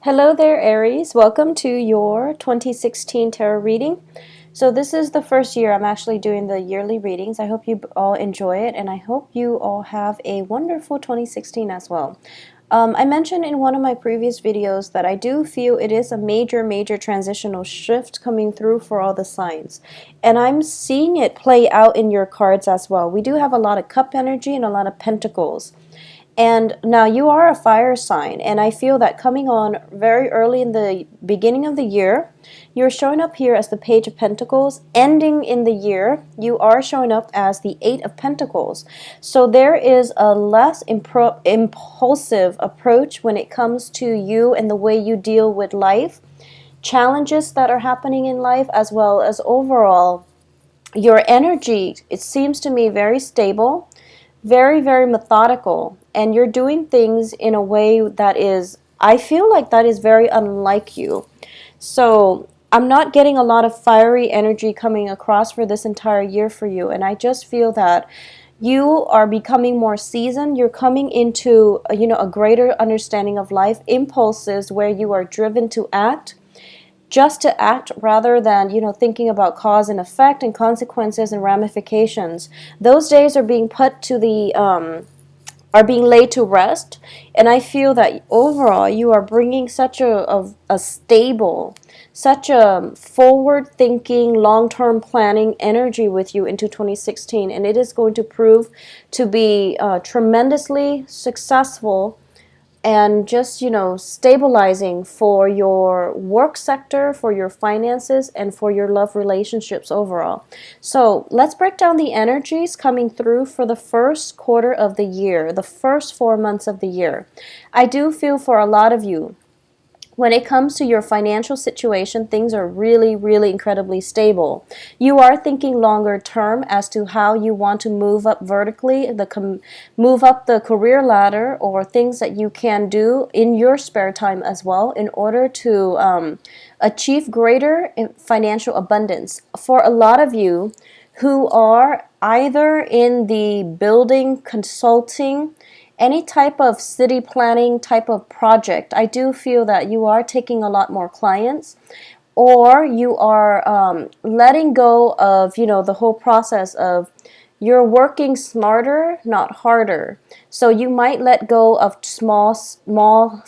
Hello there, Aries. Welcome to your 2016 tarot reading. So this is the first year I'm actually doing the yearly readings. I hope you all enjoy it, and I hope you all have a wonderful 2016 as well. I mentioned in one of my previous videos that I do feel it is a major transitional shift coming through for all the signs. And I'm seeing it play out in your cards as well. We do have a lot of cup energy and a lot of pentacles. And now you are a fire sign, and I feel that coming on very early in the beginning of the year, you're showing up here as the Page of Pentacles. Ending in the year, you are showing up as the Eight of Pentacles. So there is a less impulsive approach when it comes to you and the way you deal with life, challenges that are happening in life, as well as overall your energy. It seems to me very stable, very methodical, and you're doing things in a way that is, I feel like that is very unlike you. So I'm not getting a lot of fiery energy coming across for this entire year for you, and I just feel that you are becoming more seasoned. You're coming into a greater understanding of life, impulses where you are driven to act, just to act rather than thinking about cause and effect and consequences and ramifications. Those days are being put to the are being laid to rest, and I feel that overall you are bringing such a stable, such a forward thinking, long-term planning energy with you into 2016, and it is going to prove to be tremendously successful and just stabilizing for your work sector, for your finances, and for your love relationships overall. So let's break down the energies coming through for the first quarter of the year, the first 4 months of the year. I do feel for a lot of you, when it comes to your financial situation, things are really incredibly stable. You are thinking longer term as to how you want to move up vertically, move up the career ladder, or things that you can do in your spare time as well in order to achieve greater financial abundance. For a lot of you who are either in the building, consulting, any type of city planning type of project, I do feel that you are taking a lot more clients, or you are letting go of the whole process of, you're working smarter, not harder. So you might let go of small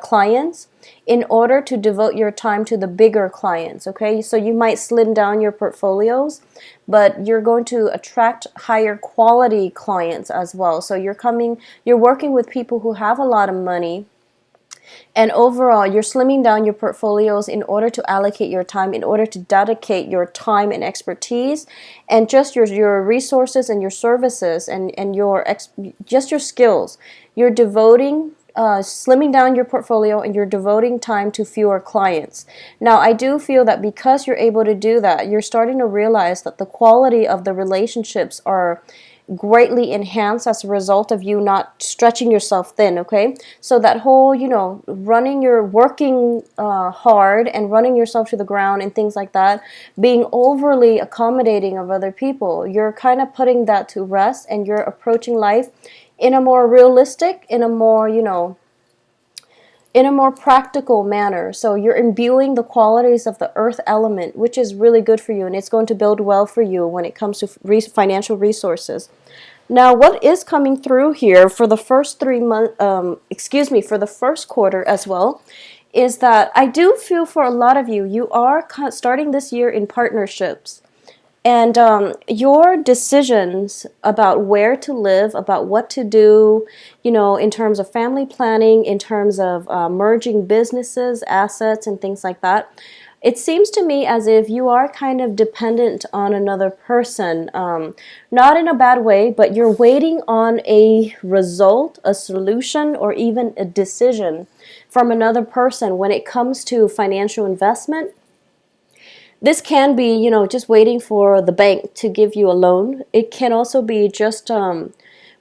clients in order to devote your time to the bigger clients. Okay, so you might slim down your portfolios, but you're going to attract higher quality clients as well. So you're working with people who have a lot of money, and overall you're slimming down your portfolios in order to allocate your time, in order to dedicate your time and expertise and just your resources and your services and just your skills. You're devoting slimming down your portfolio, and you're devoting time to fewer clients. Now, I do feel that because you're able to do that, you're starting to realize that the quality of the relationships are greatly enhanced as a result of you not stretching yourself thin. Okay, so that whole working hard and running yourself to the ground and things like that, being overly accommodating of other people, you're kind of putting that to rest, and you're approaching life in a more realistic, in a more practical manner. So you're imbuing the qualities of the earth element, which is really good for you, and it's going to build well for you when it comes to financial resources. Now, what is coming through here for the first 3 months, for the first quarter as well, is that I do feel for a lot of you, you are starting this year in partnerships. And your decisions about where to live, about what to do, in terms of family planning, in terms of merging businesses, assets, and things like that, it seems to me as if you are kind of dependent on another person. Not in a bad way, but you're waiting on a result, a solution, or even a decision from another person when it comes to financial investment. This can be, just waiting for the bank to give you a loan. It can also be just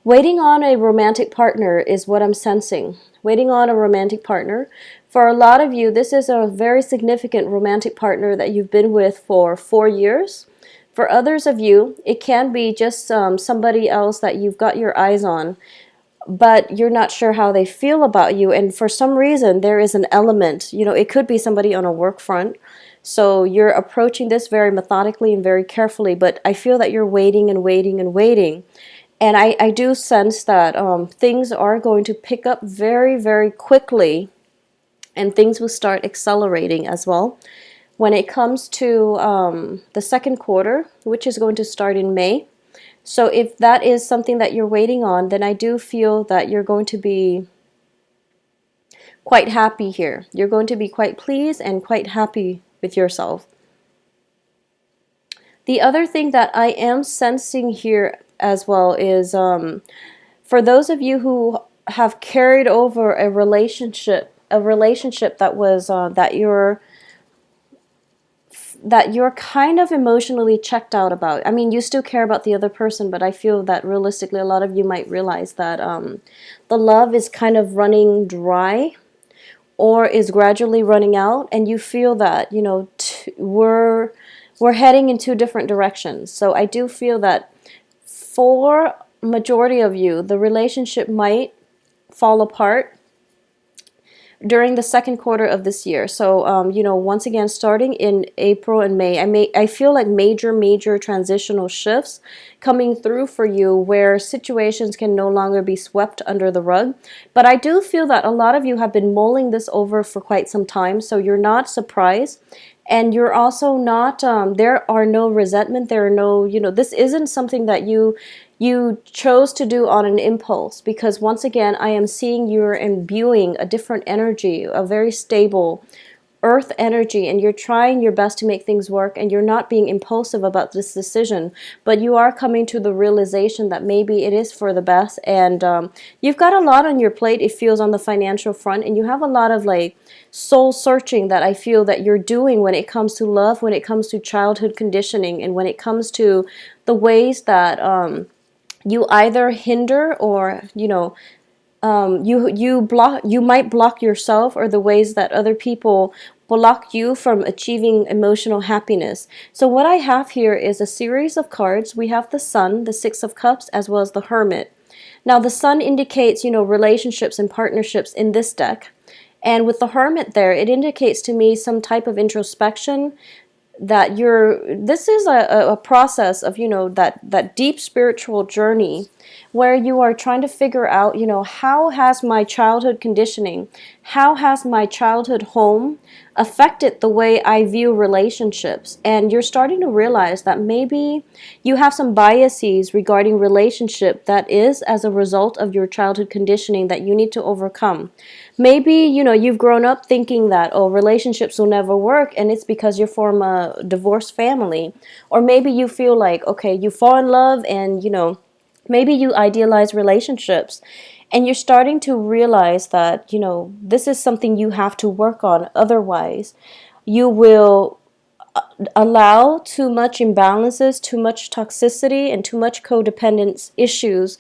waiting on a romantic partner is what I'm sensing. Waiting on a romantic partner. For a lot of you, this is a very significant romantic partner that you've been with for 4 years. For others of you, it can be just somebody else that you've got your eyes on. but you're not sure how they feel about you. And for some reason, there is an element, it could be somebody on a work front. So you're approaching this very methodically and very carefully, but I feel that you're waiting and waiting and waiting. And I do sense that things are going to pick up very, very quickly, and things will start accelerating as well. When it comes to the second quarter, which is going to start in May, so if that is something that you're waiting on, then I do feel that you're going to be quite happy here. You're going to be quite pleased and quite happy with yourself. The other thing that I am sensing here as well is for those of you who have carried over a relationship that was that you're kind of emotionally checked out about. I mean, you still care about the other person, but I feel that realistically, a lot of you might realize that the love is kind of running dry or is gradually running out, and you feel that we're heading in two different directions. So I do feel that for majority of you, the relationship might fall apart during the second quarter of this year. So, once again, starting in April and May, I feel like major transitional shifts coming through for you where situations can no longer be swept under the rug. But I do feel that a lot of you have been mulling this over for quite some time, so you're not surprised. And you're also not, there are no resentment, there are no, this isn't something that you chose to do on an impulse, because once again, I am seeing you're imbuing a different energy, a very stable earth energy, and you're trying your best to make things work, and you're not being impulsive about this decision, but you are coming to the realization that maybe it is for the best. And you've got a lot on your plate, it feels, on the financial front, and you have a lot of like soul searching that I feel that you're doing when it comes to love, when it comes to childhood conditioning, and when it comes to the ways that you either hinder or you might block yourself, or the ways that other people block you from achieving emotional happiness. So what I have here is a series of cards. We have the Sun, the Six of Cups, as well as the Hermit. Now the Sun indicates relationships and partnerships in this deck, and with the Hermit there, it indicates to me some type of introspection, that this is a process of that deep spiritual journey where you are trying to figure out how has my childhood conditioning, how has my childhood home affected the way I view relationships. And you're starting to realize that maybe you have some biases regarding relationship that is as a result of your childhood conditioning that you need to overcome. Maybe you've grown up thinking that, oh, relationships will never work, and it's because you're from a divorced family. Or maybe you feel like, okay, you fall in love, and maybe you idealize relationships, and you're starting to realize that this is something you have to work on. Otherwise you will allow too much imbalances, too much toxicity, and too much codependence issues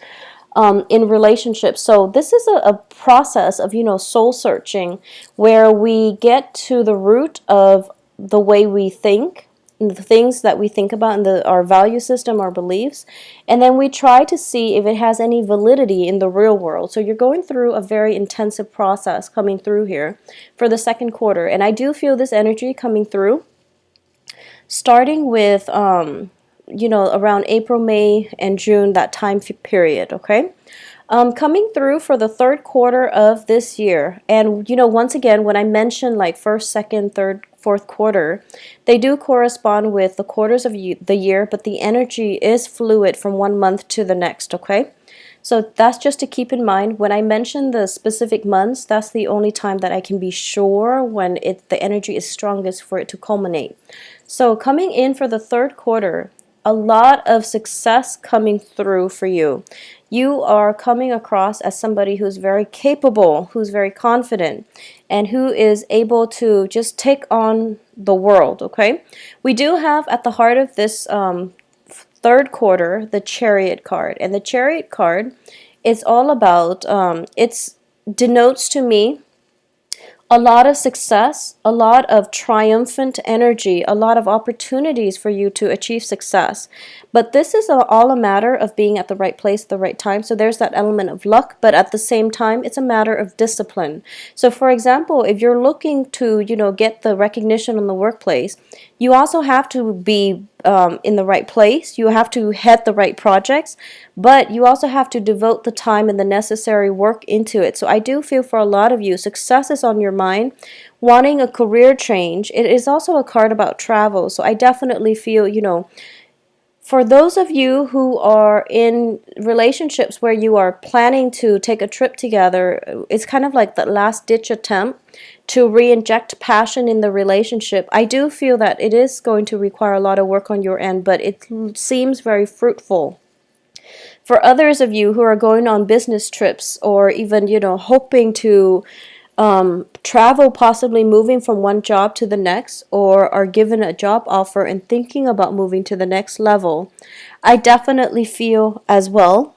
in relationships. So this is a process of soul searching, where we get to the root of the way we think, and the things that we think about, and our value system, our beliefs, and then we try to see if it has any validity in the real world. So you're going through a very intensive process coming through here for the second quarter, and I do feel this energy coming through, starting with around April, May, and June, that time period. Okay. Coming through for the third quarter of this year. And, once again, when I mention like first, second, third, fourth quarter, they do correspond with the quarters of the year, but the energy is fluid from one month to the next, okay? So that's just to keep in mind. When I mention the specific months, that's the only time that I can be sure when the energy is strongest for it to culminate. So coming in for the third quarter, a lot of success coming through for you. You are coming across as somebody who's very capable, who's very confident, and who is able to just take on the world, okay? We do have at the heart of this third quarter the Chariot card. And the Chariot card is all about, it denotes to me a lot of success, a lot of triumphant energy, a lot of opportunities for you to achieve success. But this is all a matter of being at the right place at the right time. So there's that element of luck, but at the same time, it's a matter of discipline. So for example, if you're looking to, get the recognition in the workplace, you also have to be in the right place. You have to head the right projects, but you also have to devote the time and the necessary work into it. So I do feel for a lot of you, success is on your mind. Wanting a career change, it is also a card about travel. So I definitely feel, for those of you who are in relationships where you are planning to take a trip together, it's kind of like the last ditch attempt to re-inject passion in the relationship. I do feel that it is going to require a lot of work on your end, but it seems very fruitful. For others of you who are going on business trips or even, hoping to travel, possibly moving from one job to the next, or are given a job offer and thinking about moving to the next level, I definitely feel as well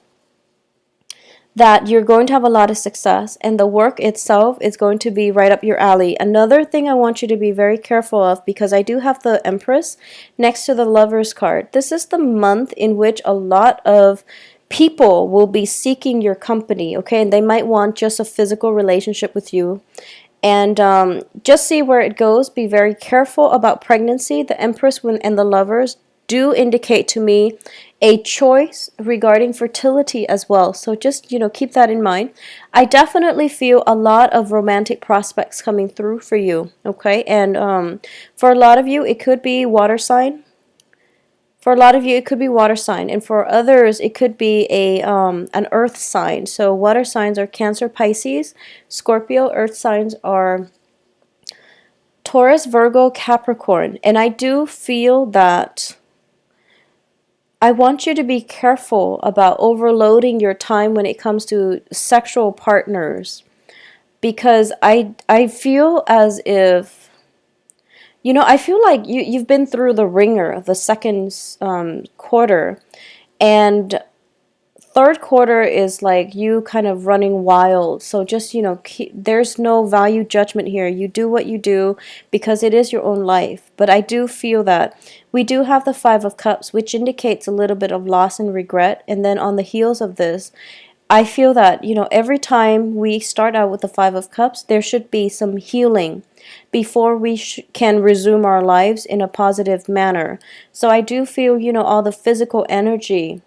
that you're going to have a lot of success and the work itself is going to be right up your alley. Another thing I want you to be very careful of, because I do have the Empress next to the Lovers card. This is the month in which a lot of people will be seeking your company, okay? And they might want just a physical relationship with you. And just see where it goes. Be very careful about pregnancy. The Empress and the Lovers do indicate to me a choice regarding fertility as well. So just, keep that in mind. I definitely feel a lot of romantic prospects coming through for you, okay? And for a lot of you, it could be water sign. For a lot of you, it could be water sign, and for others, it could be an earth sign. So water signs are Cancer, Pisces, Scorpio. Earth signs are Taurus, Virgo, Capricorn. And I do feel that I want you to be careful about overloading your time when it comes to sexual partners, because I feel as if, I feel like you've been through the ringer, the second quarter, and third quarter is like you kind of running wild. So just, there's no value judgment here. You do what you do because it is your own life. But I do feel that we do have the Five of Cups, which indicates a little bit of loss and regret. And then on the heels of this, I feel that, every time we start out with the Five of Cups, there should be some healing before we can resume our lives in a positive manner. So I do feel, all the physical energy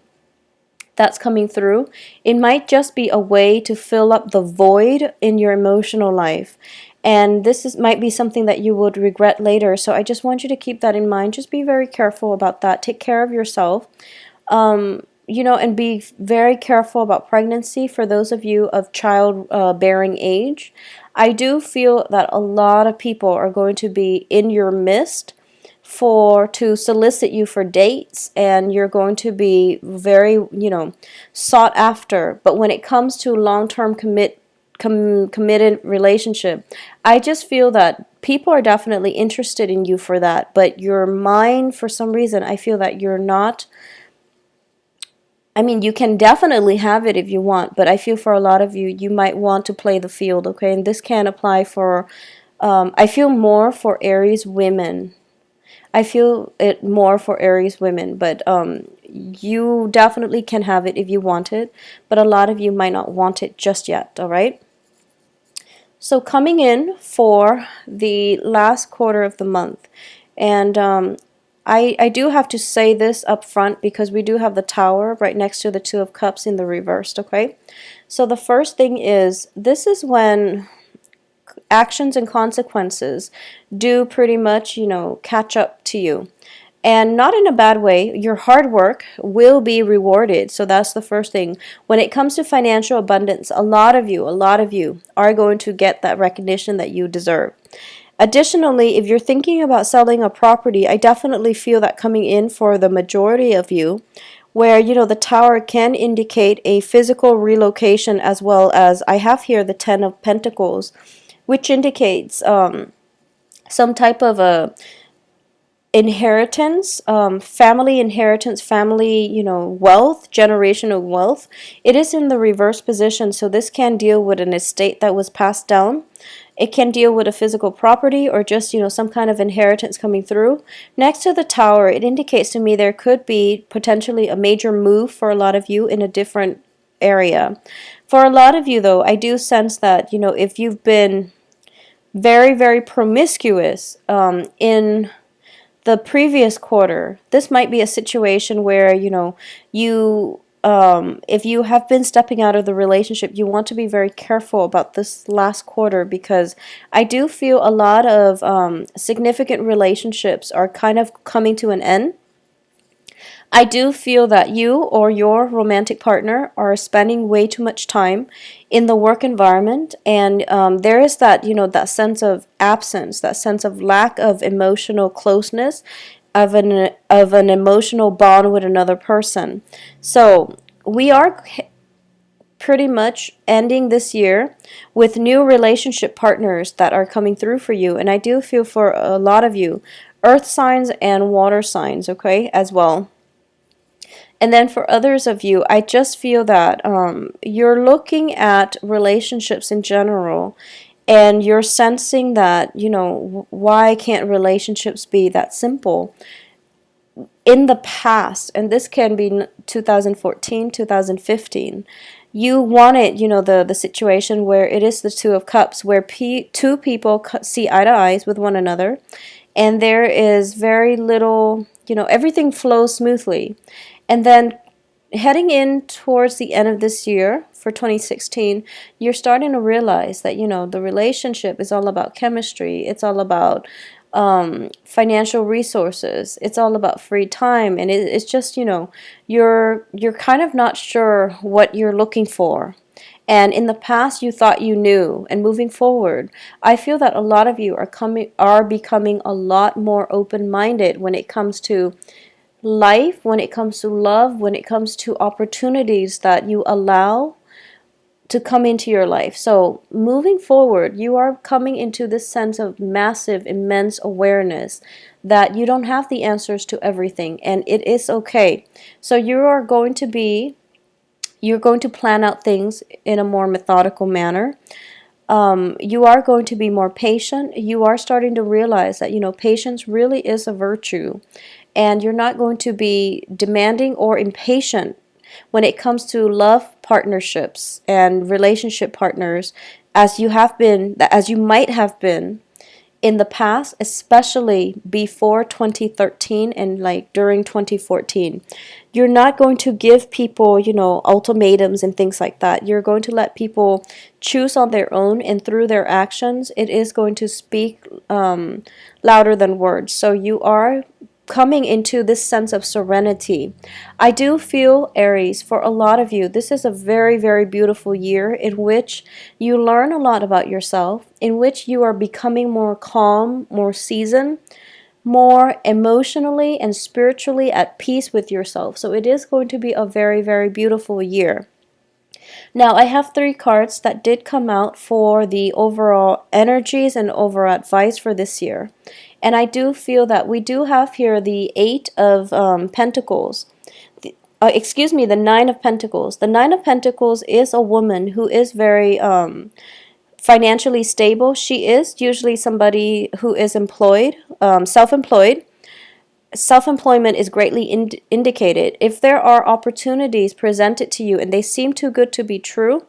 that's coming through, it might just be a way to fill up the void in your emotional life. And might be something that you would regret later. So I just want you to keep that in mind. Just be very careful about that. Take care of yourself. And be very careful about pregnancy for those of you of child-bearing age. I do feel that a lot of people are going to be in your midst to solicit you for dates, and you're going to be very, sought after. But when it comes to long-term committed relationship, I just feel that people are definitely interested in you for that, but your mind, for some reason, I feel that you're not. I mean, you can definitely have it if you want, but I feel for a lot of you, you might want to play the field, okay? And this can apply for, I feel more for Aries women. I feel it more for Aries women, but you definitely can have it if you want it, but a lot of you might not want it just yet, all right? So coming in for the last quarter of the month, and I do have to say this up front because we do have the Tower right next to the Two of Cups in the reversed, okay? So the first thing is, this is when actions and consequences do pretty much, catch up to you. And not in a bad way. Your hard work will be rewarded. So that's the first thing. When it comes to financial abundance, a lot of you are going to get that recognition that you deserve. Additionally, if you're thinking about selling a property, I definitely feel that coming in for the majority of you, where, the Tower can indicate a physical relocation, as well as I have here the Ten of Pentacles, which indicates some type of a inheritance, family inheritance, family, wealth, generational wealth. It is in the reverse position, so this can deal with an estate that was passed down. It can deal with a physical property or just, some kind of inheritance coming through. Next to the Tower, it indicates to me there could be potentially a major move for a lot of you in a different area. For a lot of you, though, I do sense that, if you've been very, very promiscuous in the previous quarter, this might be a situation where, if you have been stepping out of the relationship, you want to be very careful about this last quarter, because I do feel a lot of significant relationships are kind of coming to an end. I do feel that you or your romantic partner are spending way too much time in the work environment, and there is that, that sense of absence, that sense of lack of emotional closeness, of an emotional bond with another person. So we are pretty much ending this year with new relationship partners that are coming through for you, and I do feel for a lot of you, earth signs and water signs, okay, as well. And then for others of you, I just feel that you're looking at relationships in general, and you're sensing that, why can't relationships be that simple? In the past, and this can be 2014, 2015, you wanted, the situation where it is the Two of Cups, where two people see eye to eyes with one another, and there is very little, everything flows smoothly. And then heading in towards the end of this year for 2016, you're starting to realize that, the relationship is all about chemistry. It's all about financial resources. It's all about free time. And it's just, you're kind of not sure what you're looking for. And in the past, you thought you knew. And moving forward, I feel that a lot of you are becoming a lot more open-minded when it comes to life, when it comes to love, when it comes to opportunities that you allow to come into your life. So moving forward, you are coming into this sense of massive, immense awareness that you don't have the answers to everything, and it is okay. So you're going to plan out things in a more methodical manner. You are going to be more patient. You are starting to realize that, patience really is a virtue. And you're not going to be demanding or impatient when it comes to love partnerships and relationship partners, as you might have been in the past, especially before 2013 and like during 2014. You're not going to give people, ultimatums and things like that. You're going to let people choose on their own, and through their actions, it is going to speak louder than words. So you are coming into this sense of serenity. I do feel, Aries, for a lot of you, this is a very, very beautiful year in which you learn a lot about yourself, in which you are becoming more calm, more seasoned, more emotionally and spiritually at peace with yourself. So it is going to be a very, very beautiful year. Now, I have 3 cards that did come out for the overall energies and overall advice for this year. And I do feel that we do have here the 8 of Pentacles. The 9 of Pentacles. The 9 of Pentacles is a woman who is very financially stable. She is usually somebody who is employed, self-employed. Self-employment is greatly indicated. If there are opportunities presented to you and they seem too good to be true,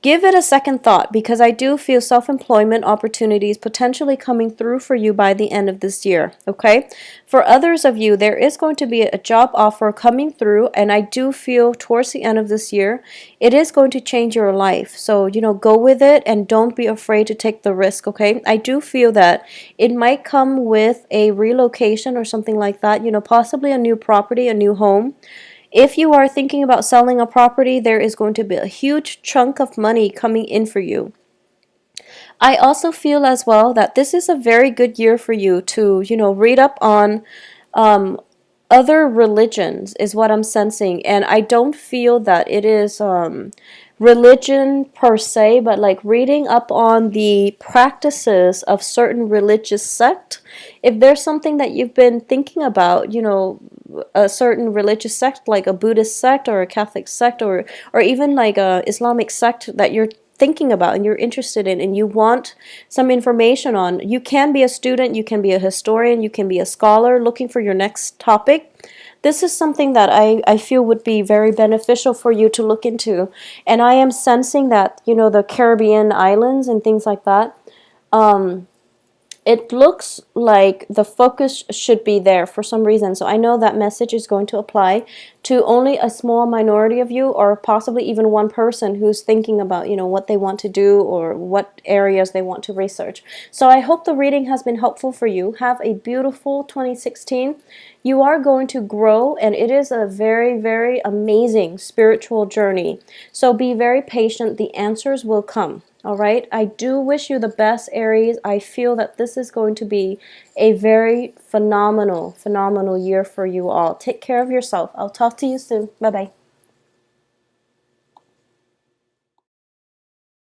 give it a second thought, because I do feel self-employment opportunities potentially coming through for you by the end of this year, okay? For others of you, there is going to be a job offer coming through, and I do feel towards the end of this year, it is going to change your life. So, go with it and don't be afraid to take the risk, okay? I do feel that it might come with a relocation or something like that, possibly a new property, a new home. If you are thinking about selling a property, there is going to be a huge chunk of money coming in for you. I also feel as well that this is a very good year for you to, read up on other religions, is what I'm sensing. And I don't feel that it is religion per se, but like reading up on the practices of certain religious sect. If there's something that you've been thinking about, a certain religious sect like a Buddhist sect or a Catholic sect, or even like a Islamic sect that you're thinking about and you're interested in and you want some information on. You can be a student, you can be a historian, you can be a scholar looking for your next topic. This is something that I feel would be very beneficial for you to look into. And I am sensing that, the Caribbean islands and things like that, it looks like the focus should be there for some reason. So I know that message is going to apply to only a small minority of you, or possibly even one person who's thinking about, what they want to do or what areas they want to research. So I hope the reading has been helpful for you. Have a beautiful 2016. You are going to grow, and it is a very, very amazing spiritual journey. So be very patient. The answers will come. All right. I do wish you the best, Aries. I feel that this is going to be a very phenomenal, phenomenal year for you all. Take care of yourself. I'll talk to you soon. Bye-bye.